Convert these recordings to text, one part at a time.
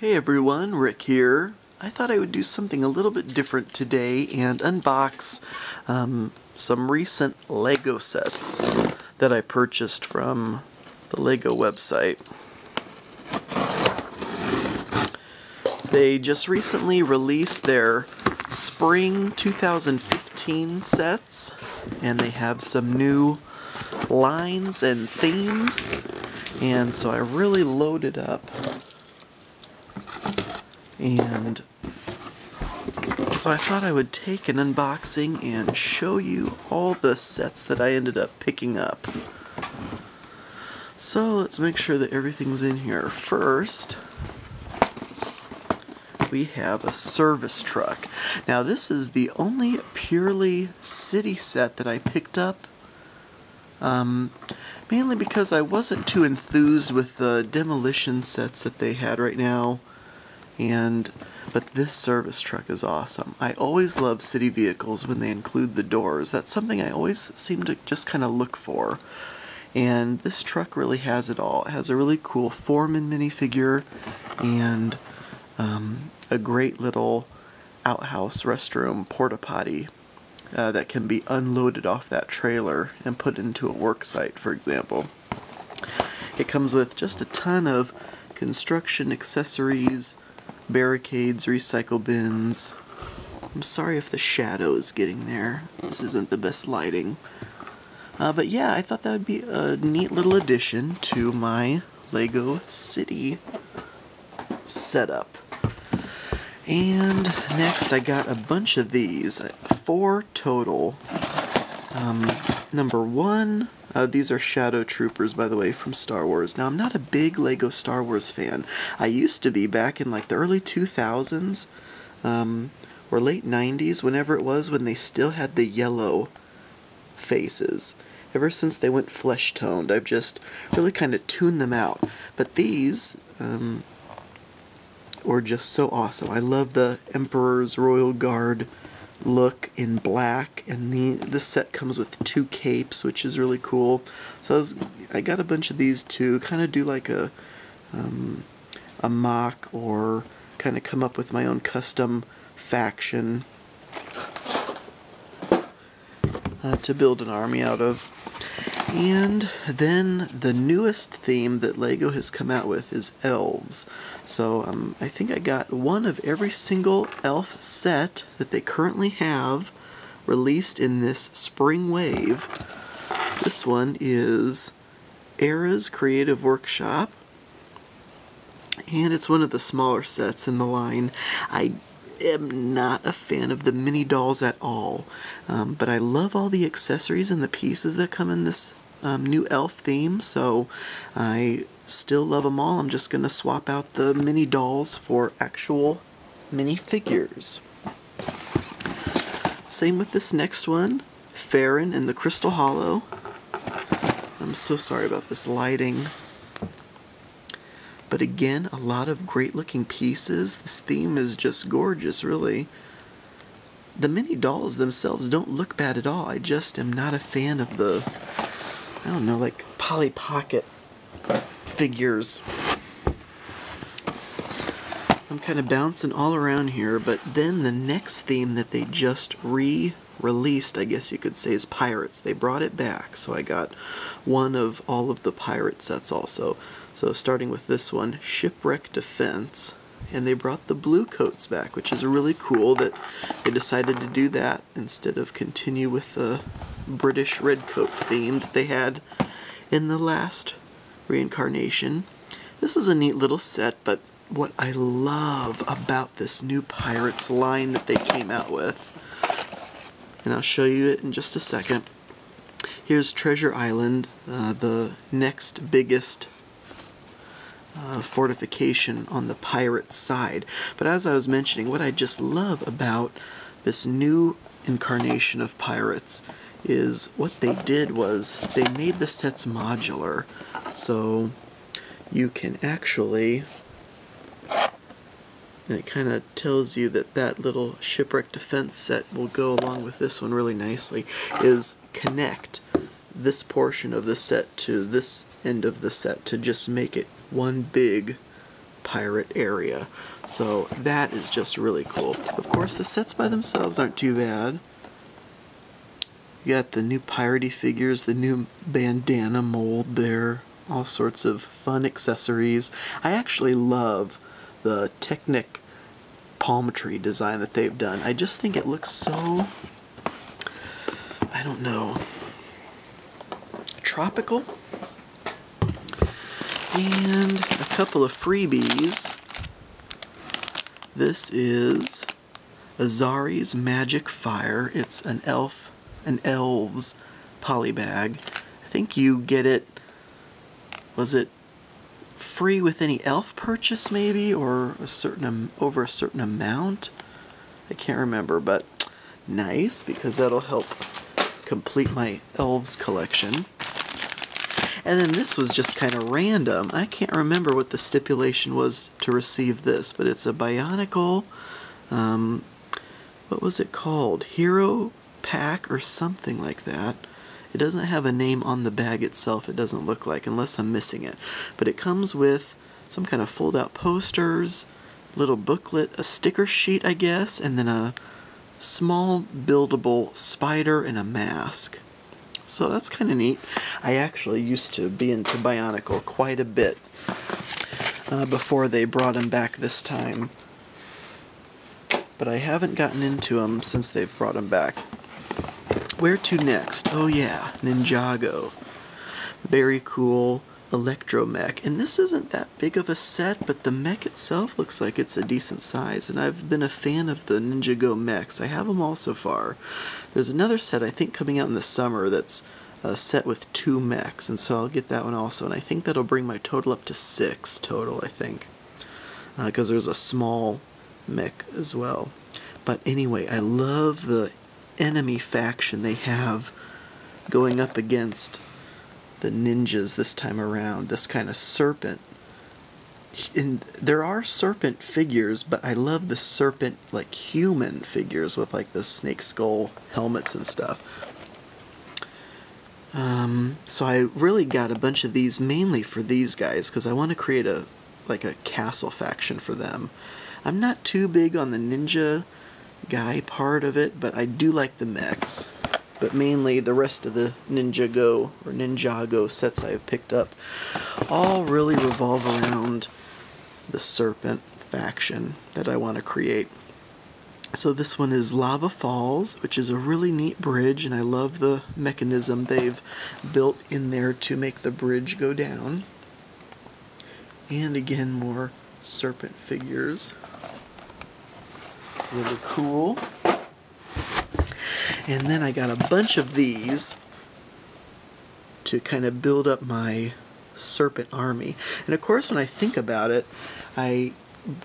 Hey everyone, Rick here. I thought I would do something a little bit different today and unbox some recent Lego sets that I purchased from the Lego website. They just recently released their Spring 2015 sets, and they have some new lines and themes, and so I really loaded up. And so I thought I would take an unboxing and show you all the sets that I ended up picking up. So let's make sure that everything's in here. First, we have a service truck. Now this is the only purely city set that I picked up, mainly because I wasn't too enthused with the demolition sets that they had right now. But this service truck is awesome. I always love city vehicles when they include the doors. That's something I always seem to just kind of look for. And this truck really has it all. It has a really cool Foreman minifigure and a great little outhouse restroom porta potty that can be unloaded off that trailer and put into a work site, for example. It comes with just a ton of construction accessories, barricades, recycle bins. I'm sorry if the shadow is getting there. This isn't the best lighting. But yeah, I thought that would be a neat little addition to my Lego City setup. And next I got a bunch of these, 4 total. Number 1, these are Shadow Troopers, by the way, from Star Wars. Now, I'm not a big Lego Star Wars fan. I used to be back in like the early 2000s, or late 90s, whenever it was, when they still had the yellow faces. Ever since they went flesh-toned, I've just really kind of tuned them out. But these were just so awesome. I love the Emperor's Royal Guard look in black, and this set comes with 2 capes, which is really cool. So I got a bunch of these to kind of do like a mock, or kind of come up with my own custom faction to build an army out of. And then the newest theme that Lego has come out with is elves. So I think I got one of every single elf set that they currently have released in this spring wave. This one is Era's Creative Workshop, and it's one of the smaller sets in the line. I am not a fan of the mini dolls at all, but I love all the accessories and the pieces that come in this new elf theme, so I still love them all. I'm just going to swap out the mini dolls for actual mini figures. Same with this next one, Farron and the Crystal Hollow. I'm so sorry about this lighting. But again, a lot of great looking pieces. This theme is just gorgeous, really. The mini dolls themselves don't look bad at all. I just am not a fan of the, I don't know, like Polly Pocket figures. I'm kind of bouncing all around here, but then the next theme that they just re-released, I guess you could say, is Pirates. They brought it back, so I got one of all of the pirate sets also. So starting with this one, Shipwreck Defense, and they brought the blue coats back, which is really cool that they decided to do that instead of continue with the British red coat theme that they had in the last reincarnation. This is a neat little set, but what I love about this new Pirates line that they came out with, and I'll show you it in just a second. Here's Treasure Island, the next biggest fortification on the pirate side. But as I was mentioning, what I just love about this new incarnation of Pirates is what they did was they made the sets modular, so you can actually, and it kind of tells you that that little Shipwreck Defense set will go along with this one really nicely, is connect this portion of the set to this end of the set to just make it one big pirate area. So that is just really cool. Of course, the sets by themselves aren't too bad. You got the new piratey figures, the new bandana mold there, all sorts of fun accessories. I actually love the Technic palm tree design that they've done. I just think it looks so, I don't know, tropical. And a couple of freebies. This is Azari's Magic Fire. It's an elves polybag. I think you get it, was it free with any elf purchase maybe, or over a certain amount? I can't remember, but nice, because that'll help complete my elves collection. And then this was just kind of random. I can't remember what the stipulation was to receive this, but it's a Bionicle, what was it called? Hero Pack or something like that. It doesn't have a name on the bag itself, it doesn't look like, unless I'm missing it. But it comes with some kind of fold-out posters, little booklet, a sticker sheet, I guess, and then a small buildable spider and a mask. So that's kind of neat. I actually used to be into Bionicle quite a bit before they brought him back this time. But I haven't gotten into them since they've brought him back. Where to next? Oh yeah, Ninjago. Very cool electromech. And this isn't that big of a set, but the mech itself looks like it's a decent size. And I've been a fan of the Ninjago mechs. I have them all so far. There's another set I think coming out in the summer that's a set with 2 mechs, and so I'll get that one also. And I think that'll bring my total up to 6 total, I think. Because there's a small mech as well. But anyway, I love the enemy faction they have going up against the ninjas this time around. This kind of serpent. And there are serpent figures, but I love the serpent, like, human figures with, like, the snake skull helmets and stuff. So I really got a bunch of these mainly for these guys, because I want to create a castle faction for them. I'm not too big on the ninja guy part of it, but I do like the mechs. But mainly the rest of the Ninjago sets I've picked up all really revolve around the serpent faction that I want to create. So this one is Lava Falls, which is a really neat bridge, and I love the mechanism they've built in there to make the bridge go down. And again, more serpent figures. Really cool. And then I got a bunch of these to kind of build up my serpent army. And of course, when I think about it, I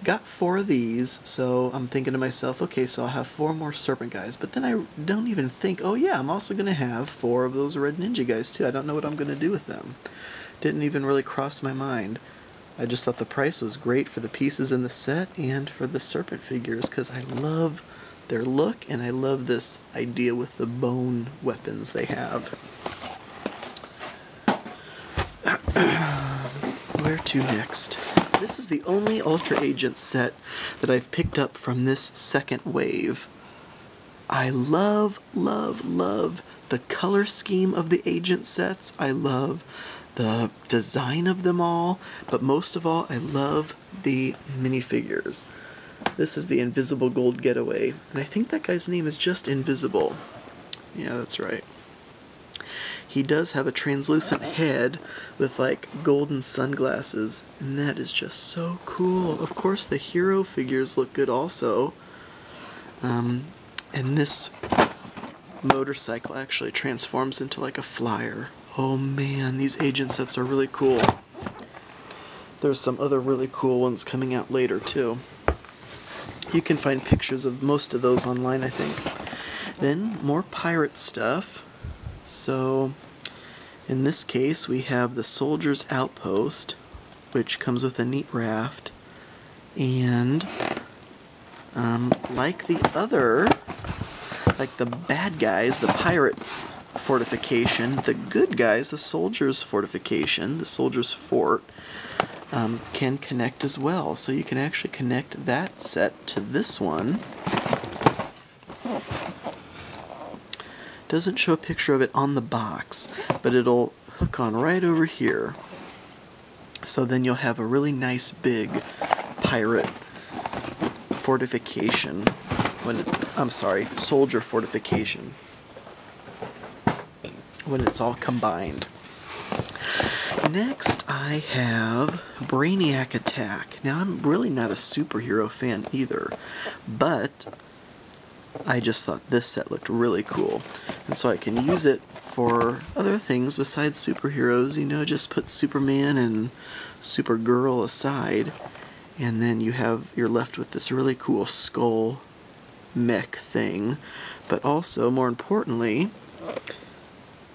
got 4 of these, so I'm thinking to myself, okay, so I'll have 4 more serpent guys. But then I don't even think, oh yeah, I'm also going to have 4 of those red ninja guys too. I don't know what I'm going to do with them. Didn't even really cross my mind. I just thought the price was great for the pieces in the set and for the serpent figures, because I love their look and I love this idea with the bone weapons they have. Where to next? This is the only Ultra Agent set that I've picked up from this second wave. I love, love, love the color scheme of the Agent sets. I love the design of them all, but most of all, I love the minifigures. This is the Invisible Gold Getaway, and I think that guy's name is just Invisible. Yeah, that's right. He does have a translucent head with, like, golden sunglasses, and that is just so cool. Of course, the hero figures look good also. And this motorcycle actually transforms into, like, a flyer. Oh man, these agent sets are really cool. There's some other really cool ones coming out later too. You can find pictures of most of those online, I think. Then more pirate stuff. So in this case we have the Soldier's Outpost, which comes with a neat raft, and like the bad guys, the pirates fortification, the good guys, the soldiers fortification, the soldiers fort, can connect as well. So you can actually connect that set to this one. Doesn't show a picture of it on the box, but it'll hook on right over here. So then you'll have a really nice big pirate fortification. Soldier fortification. When it's all combined. Next, I have Brainiac Attack. Now, I'm really not a superhero fan either, but I just thought this set looked really cool. And so I can use it for other things besides superheroes. You know, just put Superman and Supergirl aside, and then you're left with this really cool skull mech thing. But also, more importantly,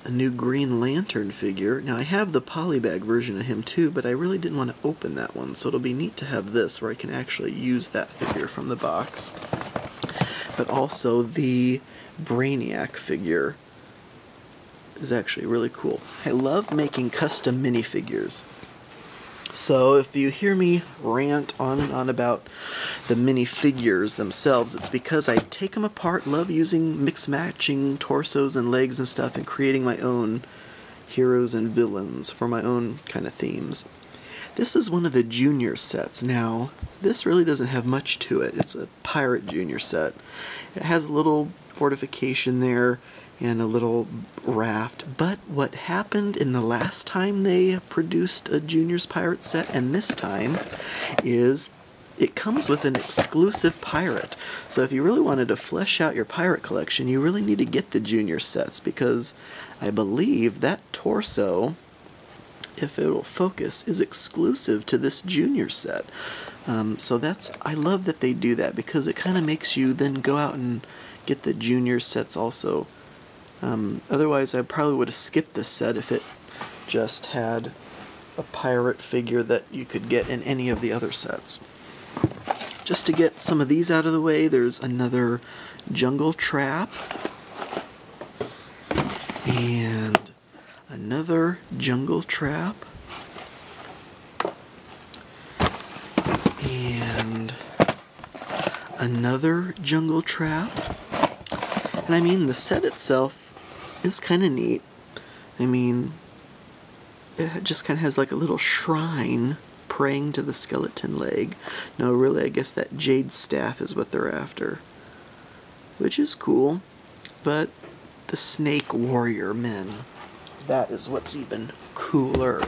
a new Green Lantern figure. Now I have the polybag version of him too, but I really didn't want to open that one, so it'll be neat to have this where I can actually use that figure from the box. But also the Brainiac figure is actually really cool. I love making custom minifigures. So if you hear me rant on and on about the minifigures themselves, it's because I take them apart, love using mix-matching torsos and legs and stuff, and creating my own heroes and villains for my own kind of themes. This is one of the junior sets. Now, this really doesn't have much to it. It's a pirate junior set. It has a little fortification there and a little raft, but what happened in the last time they produced a Juniors pirate set and this time is it comes with an exclusive pirate. So if you really wanted to flesh out your pirate collection, you really need to get the junior sets, because I believe that torso, if it will focus, is exclusive to this junior set. So I love that they do that, because it kind of makes you then go out and get the junior sets also. Otherwise, I probably would have skipped this set if it just had a pirate figure that you could get in any of the other sets. Just to get some of these out of the way, there's another Jungle Trap, and another Jungle Trap, and another Jungle Trap. And I mean, the set itself is kind of neat. I mean, it just kind of has like a little shrine praying to the skeleton leg. No, really, I guess that jade staff is what they're after, which is cool. But the snake warrior men, that is what's even cooler.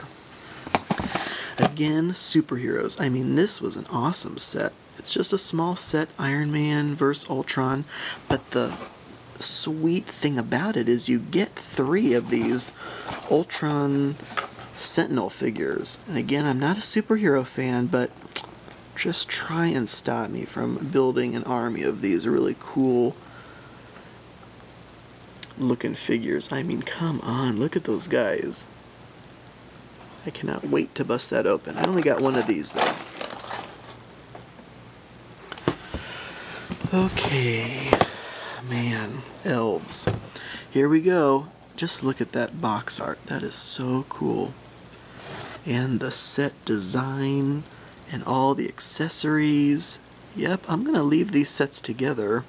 Again, superheroes. I mean, this was an awesome set. It's just a small set, Iron Man vs. Ultron, but the sweet thing about it is you get 3 of these Ultron Sentinel figures. And again, I'm not a superhero fan, but just try and stop me from building an army of these really cool looking figures. I mean, come on, look at those guys. I cannot wait to bust that open. I only got one of these though. Okay. Man, elves. Here we go. Just look at that box art. That is so cool. And the set design and all the accessories. Yep, I'm going to leave these sets together.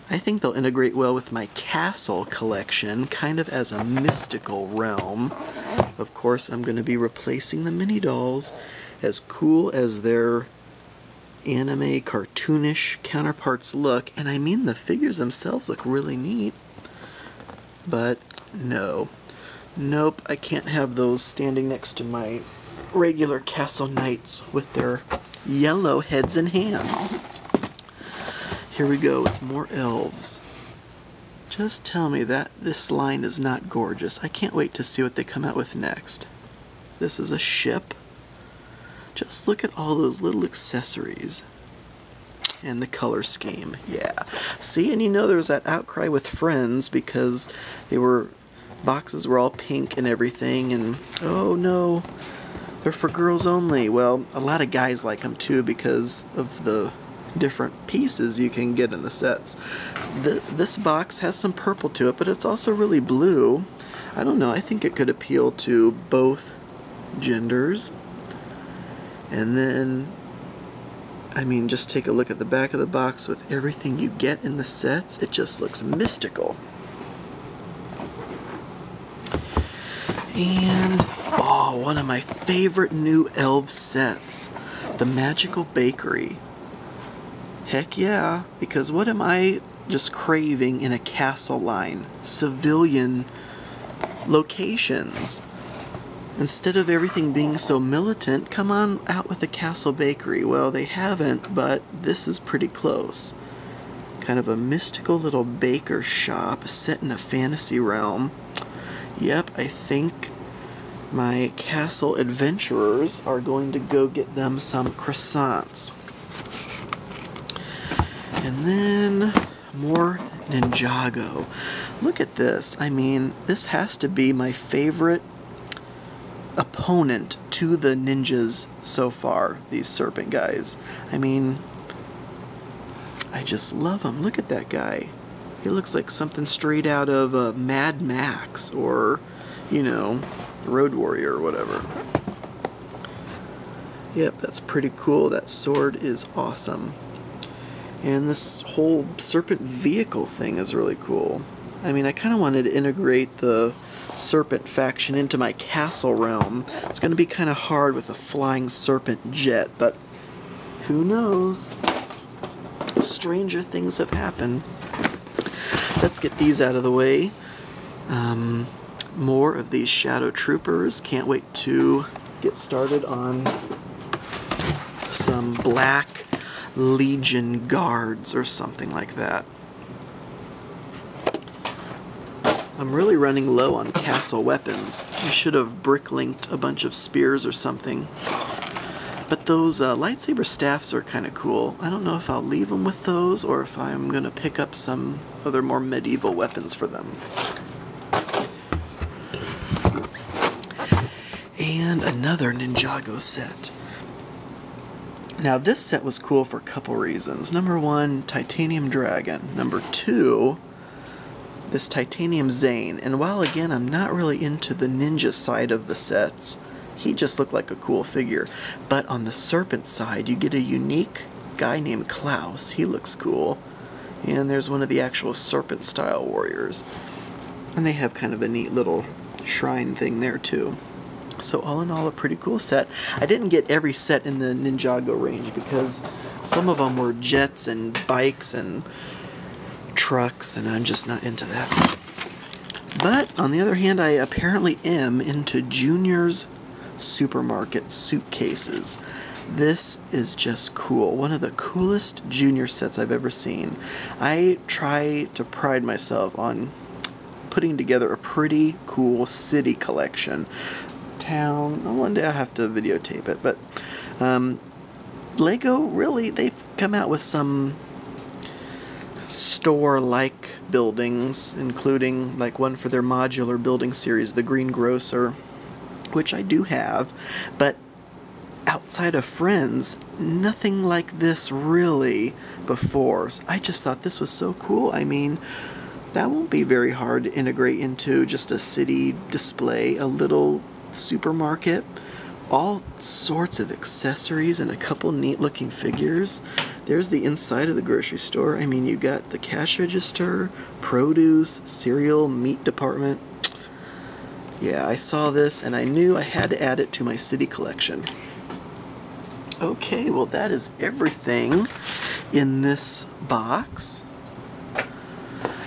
I think they'll integrate well with my castle collection, kind of as a mystical realm. Of course, I'm going to be replacing the mini dolls, as cool as their anime cartoonish counterparts look, and I mean the figures themselves look really neat, but nope, I can't have those standing next to my regular castle knights with their yellow heads and hands. Here we go with more elves. Just tell me that this line is not gorgeous. I can't wait to see what they come out with next. This is a ship. Just look at all those little accessories. And the color scheme, yeah. See, and you know there was that outcry with Friends because boxes were all pink and everything, and oh no, they're for girls only. Well, a lot of guys like them too because of the different pieces you can get in the sets. This box has some purple to it, but it's also really blue. I don't know, I think it could appeal to both genders. And then, I mean, just take a look at the back of the box with everything you get in the sets. It just looks mystical. And, oh, one of my favorite new Elves sets, the Magical Bakery. Heck yeah, because what am I just craving in a castle line? Civilian locations. Instead of everything being so militant, come on out with a castle bakery. Well, they haven't, but this is pretty close. Kind of a mystical little baker shop set in a fantasy realm. Yep, I think my castle adventurers are going to go get them some croissants. And then more Ninjago. Look at this. I mean, this has to be my favorite opponent to the ninjas so far, these serpent guys. I mean, I just love them. Look at that guy. He looks like something straight out of Mad Max or, you know, Road Warrior or whatever. Yep, that's pretty cool. That sword is awesome. And this whole serpent vehicle thing is really cool. I mean, I kind of wanted to integrate the serpent faction into my castle realm. It's going to be kind of hard with a flying serpent jet, but who knows? Stranger things have happened. Let's get these out of the way. More of these Shadow Troopers. Can't wait to get started on some Black Legion Guards or something like that. I'm really running low on castle weapons. I should have brick-linked a bunch of spears or something. But those lightsaber staffs are kind of cool. I don't know if I'll leave them with those or if I'm going to pick up some other more medieval weapons for them. And another Ninjago set. Now this set was cool for a couple reasons. Number one, Titanium Dragon. Number two, this Titanium Zane. And while again I'm not really into the ninja side of the sets, he just looked like a cool figure. But on the serpent side you get a unique guy named Klaus. He looks cool. And there's one of the actual serpent style warriors. And they have kind of a neat little shrine thing there too. So all in all, a pretty cool set. I didn't get every set in the Ninjago range because some of them were jets and bikes and trucks, and I'm just not into that. But on the other hand, I apparently am into Junior's Supermarket suitcases. This is just cool. One of the coolest Junior sets I've ever seen. I try to pride myself on putting together a pretty cool city collection. One day I'll have to videotape it, but Lego, really, they've come out with some store-like buildings, including like one for their modular building series, the Greengrocer, which I do have, but outside of Friends, nothing like this really before. So I just thought this was so cool. I mean, that won't be very hard to integrate into just a city display, a little supermarket, all sorts of accessories and a couple neat looking figures. There's the inside of the grocery store. I mean, you got the cash register, produce, cereal, meat department. Yeah, I saw this and I knew I had to add it to my city collection. Okay, well that is everything in this box.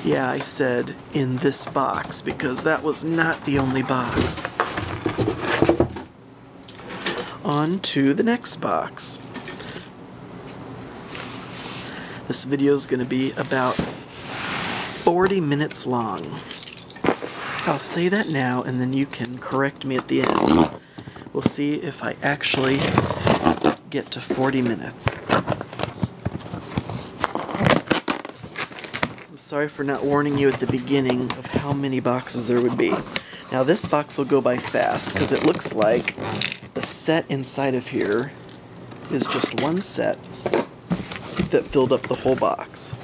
Yeah, I said in this box because that was not the only box. On to the next box. This video is going to be about 40 minutes long. I'll say that now and then you can correct me at the end. We'll see if I actually get to 40 minutes. I'm sorry for not warning you at the beginning of how many boxes there would be. Now this box will go by fast because it looks like the set inside of here is just one set that filled up the whole box.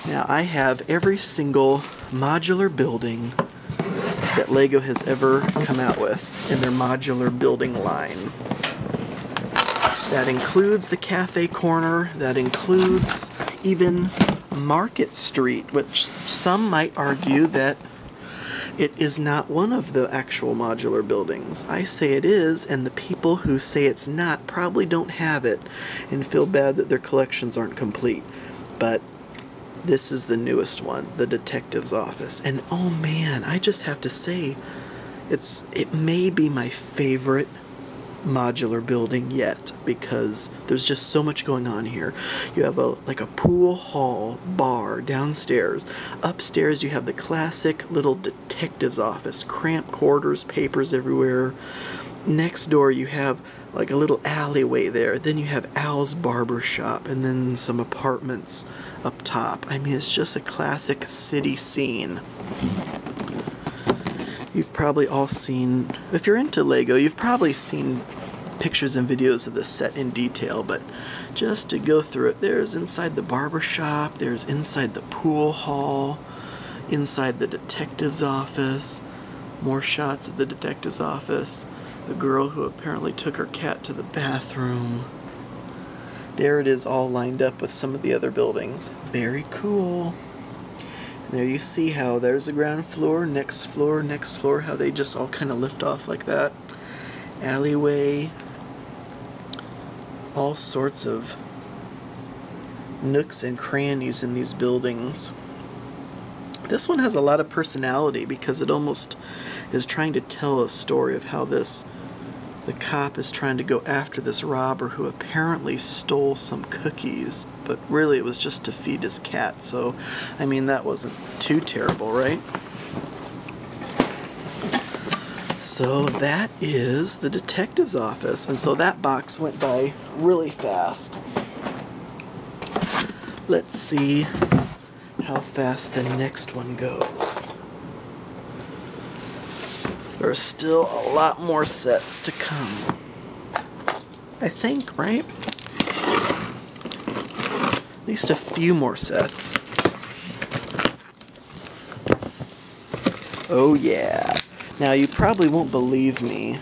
Now I have every single modular building that Lego has ever come out with in their modular building line. That includes the cafe corner, that includes even Market Street, which some might argue that it is not one of the actual modular buildings. I say it is, and the people who say it's not probably don't have it and feel bad that their collections aren't complete. But this is the newest one, the detective's office. And oh man, I just have to say, it may be my favorite modular building yet, because there's just so much going on here. You have like a pool hall bar downstairs. Upstairs you have the classic little detective's office, cramped quarters, papers everywhere. Next door you have like a little alleyway there. Then you have Al's barber shop, and then some apartments up top. I mean, it's just a classic city scene. You've probably all seen, if you're into Lego, you've probably seen pictures and videos of the set in detail, but just to go through it, there's inside the barber shop, there's inside the pool hall, inside the detective's office, more shots of the detective's office, the girl who apparently took her cat to the bathroom. There it is, all lined up with some of the other buildings. Very cool. There you see how there's the ground floor, next floor, how they just all kind of lift off like that. Alleyway. All sorts of nooks and crannies in these buildings. This one has a lot of personality because it almost is trying to tell a story of how the cop is trying to go after this robber who apparently stole some cookies, but really it was just to feed his cat, so I mean that wasn't too terrible, right? So that is the detective's office, and so that box went by really fast. Let's see how fast the next one goes. There's still a lot more sets to come, I think, right? At least a few more sets. Oh yeah. Now you probably won't believe me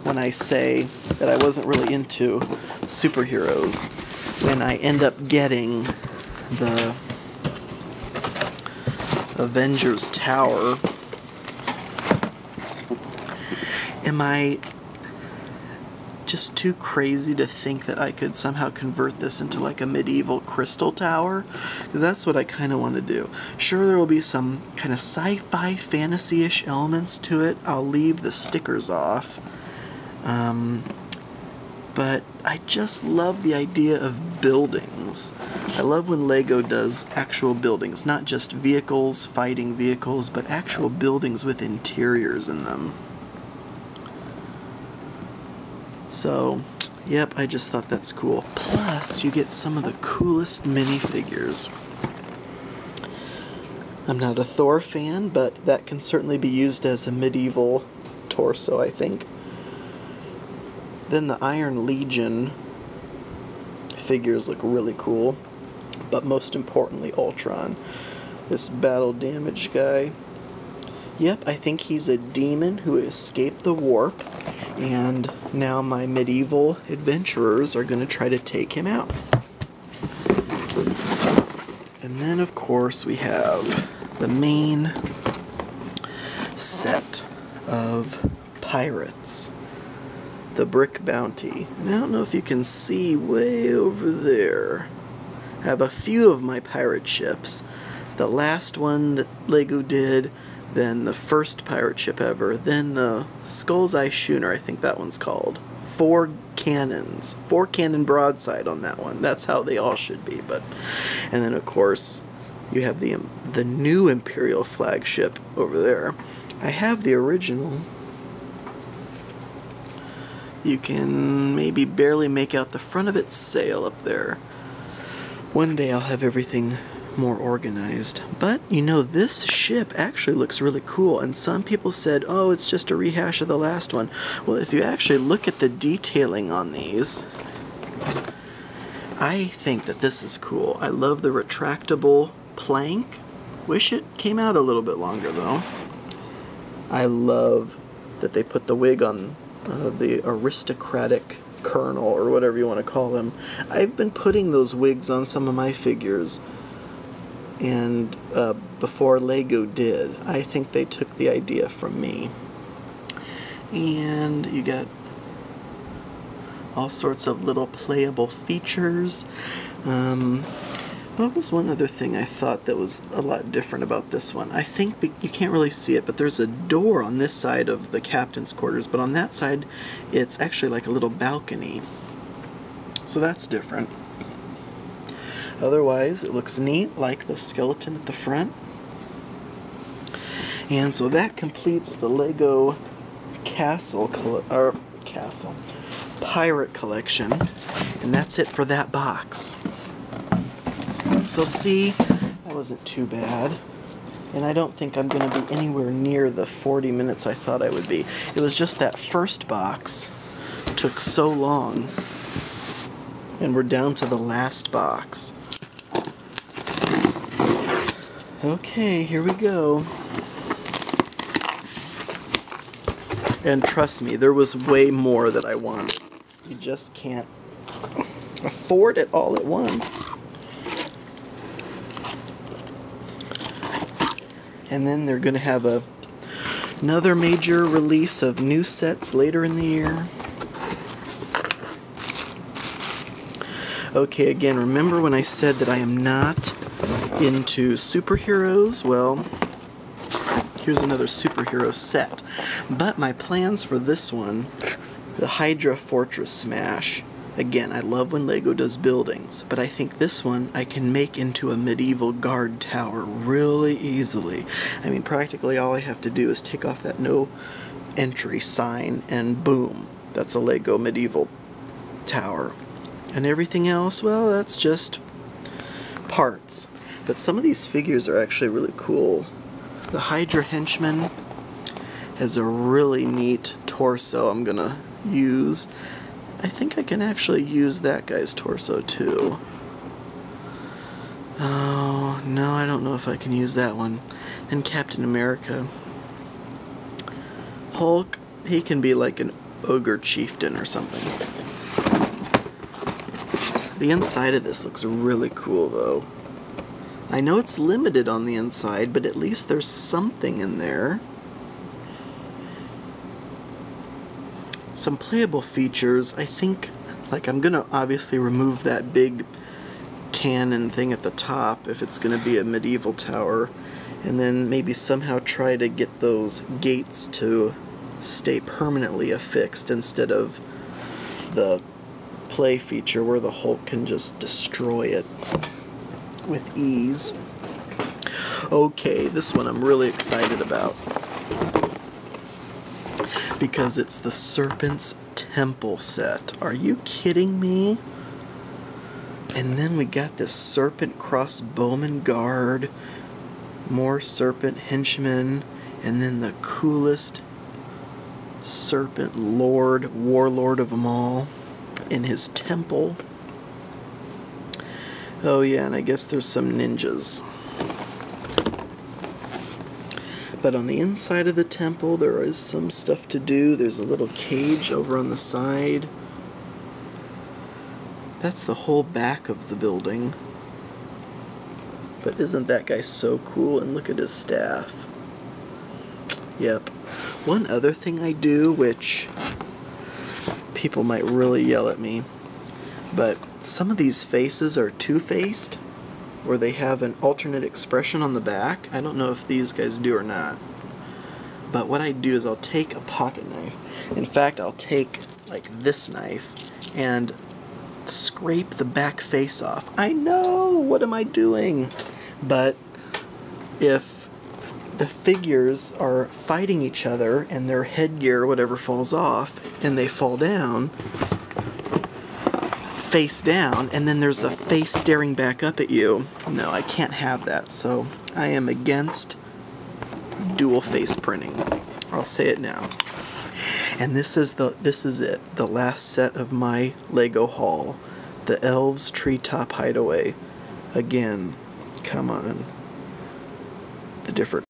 when I say that I wasn't really into superheroes when I end up getting the Avengers Tower. Am I just too crazy to think that I could somehow convert this into like a medieval crystal tower? Because that's what I kind of want to do. Sure, there will be some kind of sci-fi fantasy-ish elements to it. I'll leave the stickers off. But I just love the idea of buildings. I love when Lego does actual buildings, not just vehicles, fighting vehicles, but actual buildings with interiors in them. So, yep, I just thought that's cool. Plus, you get some of the coolest minifigures. I'm not a Thor fan, but that can certainly be used as a medieval torso, I think. Then the Iron Legion figures look really cool, but most importantly, Ultron. This battle damaged guy. Yep, I think he's a demon who escaped the warp, and now my medieval adventurers are going to try to take him out. And then, of course, we have the main set of pirates. The Brick Bounty. And I don't know if you can see way over there. I have a few of my pirate ships. The last one that Lego did, then the first pirate ship ever, then the Skull's Eye Schooner, I think that one's called. 4 cannons. 4 cannon broadside on that one. That's how they all should be. And then, of course, you have the new Imperial flagship over there. I have the original. You can maybe barely make out the front of its sail up there. One day I'll have everything more organized. But, you know, this ship actually looks really cool, and some people said, oh, it's just a rehash of the last one. Well, if you actually look at the detailing on these, I think that this is cool. I love the retractable plank. Wish it came out a little bit longer, though. I love that they put the wig on the aristocratic colonel or whatever you want to call them. I've been putting those wigs on some of my figures, and before Lego did. I think they took the idea from me. And you got all sorts of little playable features. What was one other thing I thought that was a lot different about this one? I think you can't really see it, but there's a door on this side of the captain's quarters, but on that side it's actually like a little balcony. So that's different. Otherwise, it looks neat, like the skeleton at the front. And so that completes the Lego Pirate collection, and that's it for that box. So see, that wasn't too bad, and I don't think I'm going to be anywhere near the 40 minutes I thought I would be. It was just that first box took so long, and we're down to the last box. Okay, here we go. And trust me, there was way more that I wanted. You just can't afford it all at once. And then they're going to have another major release of new sets later in the year. Okay, again, remember when I said that I am not into superheroes? Well, here's another superhero set. But my plans for this one, the Hydra Fortress Smash. Again, I love when Lego does buildings, but I think this one I can make into a medieval guard tower really easily. I mean, practically all I have to do is take off that no entry sign and boom, that's a Lego medieval tower. And everything else, well, that's just parts. But some of these figures are actually really cool. The Hydra henchman has a really neat torso I'm gonna use. I think I can actually use that guy's torso too. Oh, no, I don't know if I can use that one. And Captain America. Hulk, he can be like an ogre chieftain or something. The inside of this looks really cool though. I know it's limited on the inside, but at least there's something in there. Some playable features, I think, like I'm gonna obviously remove that big cannon thing at the top if it's gonna be a medieval tower, and then maybe somehow try to get those gates to stay permanently affixed instead of the play feature where the Hulk can just destroy it with ease. Okay, this one I'm really excited about, because it's the Serpent's Temple set. Are you kidding me? And then we got this Serpent Crossbowman Guard, more Serpent Henchmen, and then the coolest Serpent Lord, Warlord of them all, in his temple. Oh yeah, and I guess there's some ninjas. But on the inside of the temple, there is some stuff to do. There's a little cage over on the side. That's the whole back of the building. But isn't that guy so cool? And look at his staff. Yep. One other thing I do, which people might really yell at me, but some of these faces are two-faced, where they have an alternate expression on the back. I don't know if these guys do or not. But what I do is I'll take a pocket knife. In fact, I'll take like this knife and scrape the back face off. I know, what am I doing? But if the figures are fighting each other and their headgear or whatever falls off and they fall down, face down, and then there's a face staring back up at you. No, I can't have that, so I am against dual face printing. I'll say it now. And this is it, the last set of my Lego haul, the Elves Treetop Hideaway. Again, come on. The different